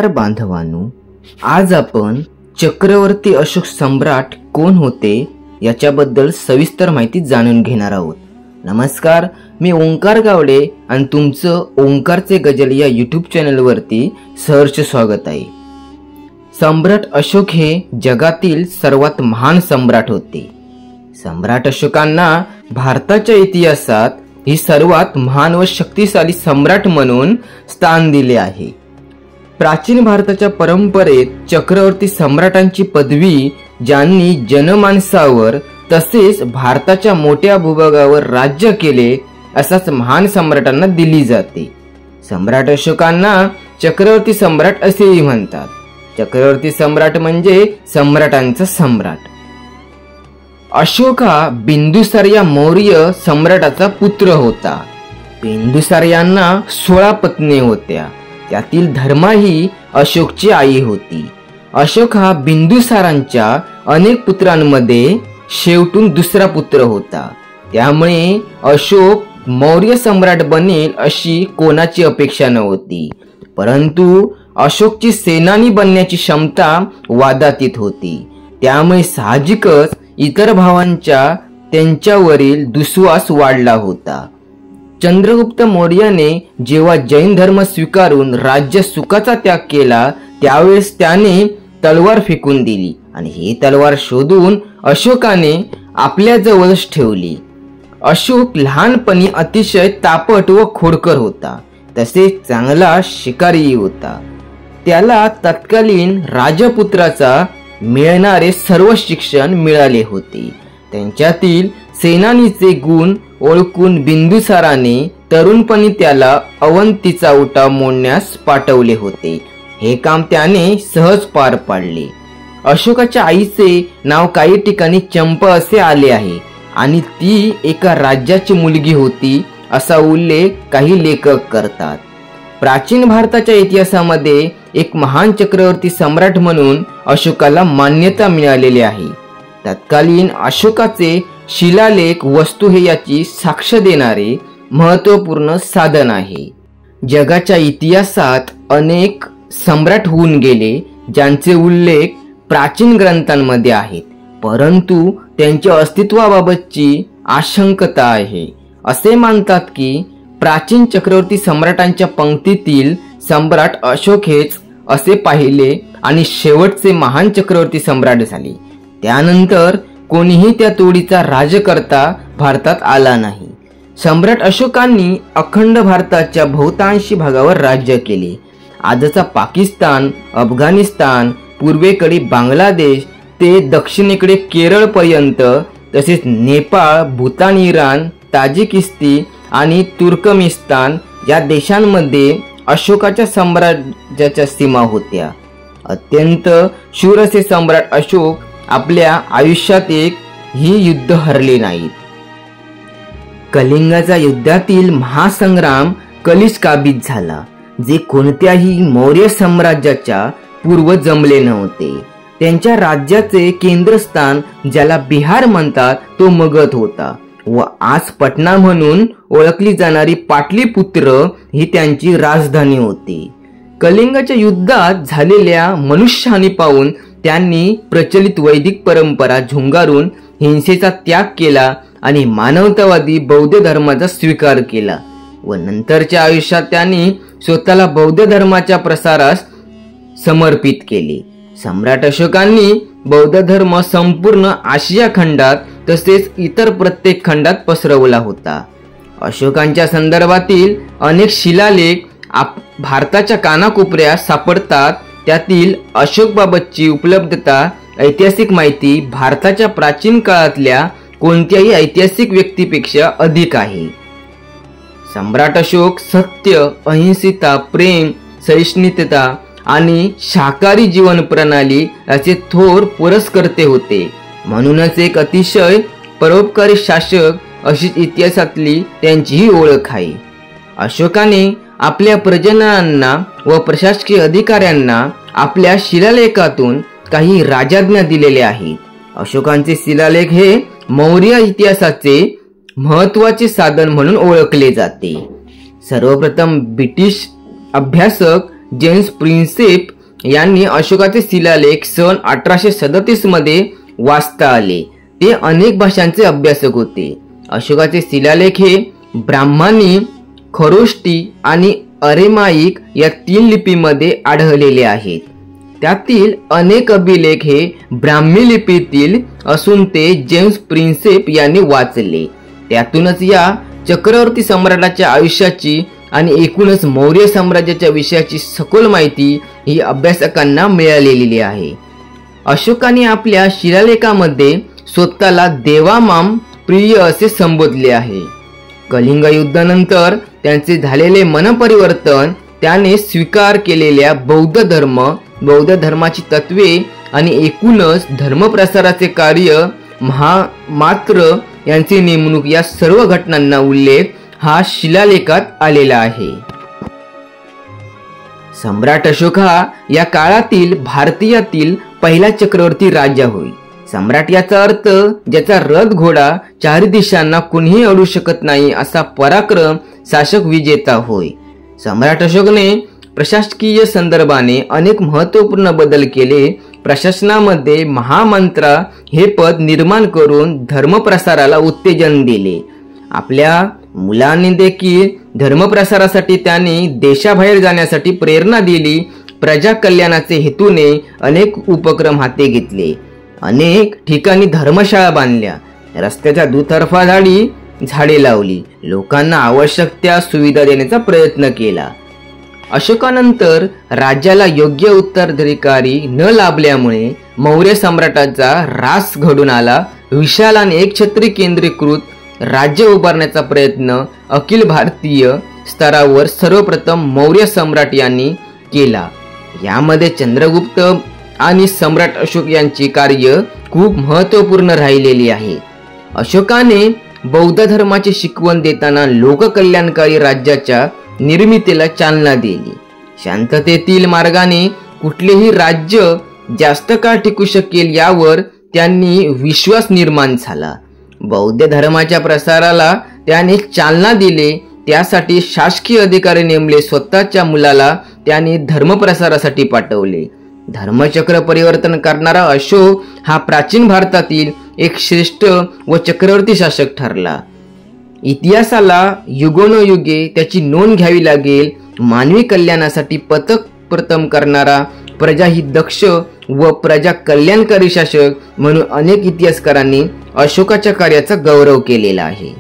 बांधवांनो, आज आपण चक्रवर्ती अशोक सम्राट कोण होते याच्याबद्दल सविस्तर माहिती जाणून घेणार आहोत। नमस्कार, मी ओंकार गावडे आणि तुमचं ओंकारचे गजल या यूट्यूब चॅनलवरती सहर्ष स्वागत आहे। सम्राट अशोक हे जगातील सर्वात महान सम्राट होते। सम्राट अशोकांना भारताच्या इतिहासात ही सर्वात महान व शक्तिशाली सम्राट म्हणून स्थान दिले आहे। प्राचीन भारताच्या परंपरेत चक्रवर्ती सम्राटांची पदवी ज्यांनी जनमानसावर तसेच भारताच्या मोठ्या भूभागावर राज्य केले असाच महान सम्राटांना दिली जाते। सम्राट अशोकांना चक्रवर्ती सम्राट असेही म्हणतात। चक्रवर्ती सम्राट म्हणजे सम्राटांचा सम्राट। अशोक हा बिंदुसार या मौर्य सम्राटाचा पुत्र होता। बिंदुसार यांना 16 पत्नी होत्या, त्यातील धर्मा ही अशोकची आई होती। अशोक हा बिंदुसारांच्या अनेक पुत्रांमध्ये शेवटून दुसरा पुत्र होता, त्यामुळे अशोक मौर्य सम्राट बनेल अशी कोणाची अपेक्षा नव्हती। परंतु अशोकची सेनानी बनण्याची क्षमता वादातीत होती, त्यामुळे साहजिकच इतर भावांचा त्यांच्यावरील दुस्वास वाढला होता। चंद्रगुप्त मौर्याने जेव्हा जैन धर्म स्वीकारून राज्य सुखाचा त्याग केला त्यावेळेस त्याने तलवार फेकून दिली आणि ही तलवार शोधून अशोकाने आपल्या जवळच ठेवली। अशोक लहानपणी अतिशय तापट व खोडकर होता, तसेच चांगला शिकारीही होता। त्याला तत्कालीन राजपुत्राचा मिळणारे सर्व शिक्षण मिळाले होते। त्यांच्यातील सेनानीचे गुण ओळखून बिंदुसाराने तरुणपणी त्याला अवंतीचा उठाव मोडण्यास पाठवले होते। हे काम त्याने सहज पार पाडले। अशोकाच्या आईचे नाव काही ठिकाणी चंपा असे आले आहे आणि ती एका राज्याची मुलगी होती असा उल्लेख काही लेखक करतात। प्राचीन भारताच्या इतिहासामध्ये एक महान चक्रवर्ती सम्राट म्हणून अशोकाला मान्यता मिळालेली आहे। तत्कालीन अशोकाचे शिलालेख वस्तू हे याची साक्ष देणारे महत्त्वपूर्ण साधन आहे। जगाच्या इतिहासात अनेक सम्राट होऊन गेले ज्यांचे उल्लेख प्राचीन ग्रंथांमध्ये आहेत, परंतु त्यांच्या अस्तित्वाबाबतची आशंकता आहे। असे मानतात की प्राचीन चक्रवर्ती सम्राटांच्या पंक्तीतील सम्राट अशोक हेच असे पाहिले आणि शेवटचे महान चक्रवर्ती सम्राट झाले। त्यानंतर कोणीही त्या तोडीचा राज्यकर्ता भारतात आला नाही। सम्राट अशोकांनी अखंड भारताच्या बहुतांशी भागावर राज्य केले। आजचा पाकिस्तान, अफगाणिस्तान, पूर्वेकडे बांगलादेश ते दक्षिणेकडे केरळ पर्यंत, तसेच नेपाळ, भूतान, इराण, ताजिकिस्तान आणि तुर्कमेनिस्तान या देशांमध्ये अशोकाच्या साम्राज्याच्या सीमा होत्या। अत्यंत शूर असे सम्राट अशोक आपल्या आयुष्यात एक ही युद्ध हरले नाहीत। कलिंगाच्या युद्धातील महासंग्राम कलिष्काबीत झाला, जे कोणत्याही मौर्य साम्राज्याच्या पूर्व जमले नव्हते। त्यांच्या राज्याचे केंद्रस्थान ज्याला बिहार म्हणतात तो मगध होता व आज पटना म्हणून ओळखली जाणारी पाटलीपुत्र ही त्यांची राजधानी होती। कलिंगाच्या युद्धात झालेल्या मनुष्यहानी पाहून त्यांनी प्रचलित वैदिक परंपरा झुंगारून हिंसेचा त्याग केला आणि मानवतावादी बौद्ध धर्माचा स्वीकार केला व नंतरच्या आयुष्यात त्यांनी स्वतःला बौद्ध धर्माच्या प्रसारास समर्पित केले। सम्राट अशोकांनी बौद्ध धर्म संपूर्ण आशिया खंडात तसेच इतर प्रत्येक खंडात पसरवला होता। अशोकांच्या संदर्भातील अनेक शिलालेख भारताच्या कानाकोपऱ्यात सापडतात। त्यातील अशोकबाबतची उपलब्धता ऐतिहासिक माहिती भारताच्या प्राचीन काळातल्या कोणत्याही ऐतिहासिक व्यक्तीपेक्षा अधिक आहे। सम्राट अशोक सत्य, अहिंसता, प्रेम, सहिष्णुता आणि शाकाहारी जीवन प्रणाली याचे थोर पुरस्कर्ते होते। म्हणूनच एक अतिशय परोपकारी शासक अशीच इतिहासातली त्यांची ही ओळख आहे। अशोकाने आपल्या प्रजननांना व प्रशासकीय अधिकाऱ्यांना आपल्या शिलालेखातून काही राजाज्ञा दिलेल्या आहेत। अशोकांचे शिलालेख हे मौर्य इतिहासाचे महत्त्वाचे साधन म्हणून ओळखले जाते। सर्वप्रथम ब्रिटिश अभ्यासक जेम्स प्रिन्सेप यांनी अशोकाचे शिलालेख सन 1837 मध्ये वाचता आले। ते अनेक भाषांचे अभ्यासक होते। अशोकाचे शिलालेख हे ब्राह्मणी, खरोष्टी आणि अरेमाइक या 3 लिपीमध्ये आढळलेले आहेत। त्यातील अनेक अभिलेख हे ब्राह्मी लिपीतील असून ते जेम्स प्रिन्सेप यांनी वाचले। त्यातूनच या चक्रवर्ती सम्राटाच्या आयुष्याची आणि एकूणच मौर्य साम्राज्याच्या विषयाची सखोल माहिती ही अभ्यासकांना मिळालेली आहे। अशोकाने आपल्या शिलालेखामध्ये स्वतःला देवामाम प्रिय असे संबोधले आहे। कलिंग युद्धानंतर त्यांचे झालेले मनपरिवर्तन, त्याने स्वीकार केलेल्या बौद्ध धर्माची तत्वे आणि एकूणच धर्मप्रसाराचे कार्य, मात्र यांची नेमणूक या सर्व घटनांना उल्लेख हा शिलालेखात आलेला आहे। सम्राट अशोक हा या काळातील भारतीयातील पहिला चक्रवर्ती राजा होय। सम्राट याचा अर्थ ज्याचा रथ घोडा 4 दिशांना कुणीही अडवू शकत नाही असा पराक्रम शासक विजेता होय। सम्राट अशोकने प्रशासकीय संदर्भाने अनेक महत्त्वपूर्ण बदल केले। प्रशासनामध्ये महामंत्रा हे पद निर्माण करून धर्मप्रसाराला उत्तेजन दिले। आपल्या मुलांनी देखील धर्मप्रसारासाठी त्यांनी देशाबाहेर जाण्यासाठी प्रेरणा दिली। प्रजा कल्याणाचे हेतूने अनेक उपक्रम हाती घेतले। अनेक ठिकाणी धर्मशाळा बांधल्या, रस्त्याच्या दुतर्फा झाडे लावली, लोकांना आवश्यक त्या सुविधा देण्याचा प्रयत्न केला। अशोकानंतर राज्याला योग्य उत्तराधिकारी न लाभल्यामुळे मौर्य सम्राटाचा ऱ्हास घडून आला। विशाल आणि एकछत्री केंद्रीकृत राज्य उभारण्याचा प्रयत्न अखिल भारतीय स्तरावर सर्वप्रथम मौर्य सम्राट यांनी केला। यामध्ये चंद्रगुप्त आणि सम्राट अशोक यांची कार्य खूप महत्त्वपूर्ण राहिलेली आहे। अशोकाने बौद्ध धर्माची शिकवण देताना लोककल्याणकारी राज्याच्या निर्मितीला चालना दिली। शांततेतील मार्गाने कुठलेही राज्य जास्त काळ टिकू शकेल यावर त्यांनी विश्वास निर्माण झाला। बौद्ध धर्माच्या प्रसाराला त्याने चालना दिली। त्यासाठी शासकीय अधिकारी नेमले। स्वतःच्या मुलाला त्यांनी धर्मप्रसारासाठी पाठवले। धर्मचक्र परिवर्तन करणारा अशोक हा प्राचीन भारतातील एक श्रेष्ठ व चक्रवर्ती शासक ठरला। इतिहासाला युगोनयुगे त्याची नोंद घ्यावी लागेल। मानवी कल्याणासाठी पथक प्रथम करणारा, प्रजाहित दक्ष व प्रजा कल्याणकारी शासक म्हणून अनेक इतिहासकारांनी अशोकाच्या कार्याचा गौरव केलेला आहे।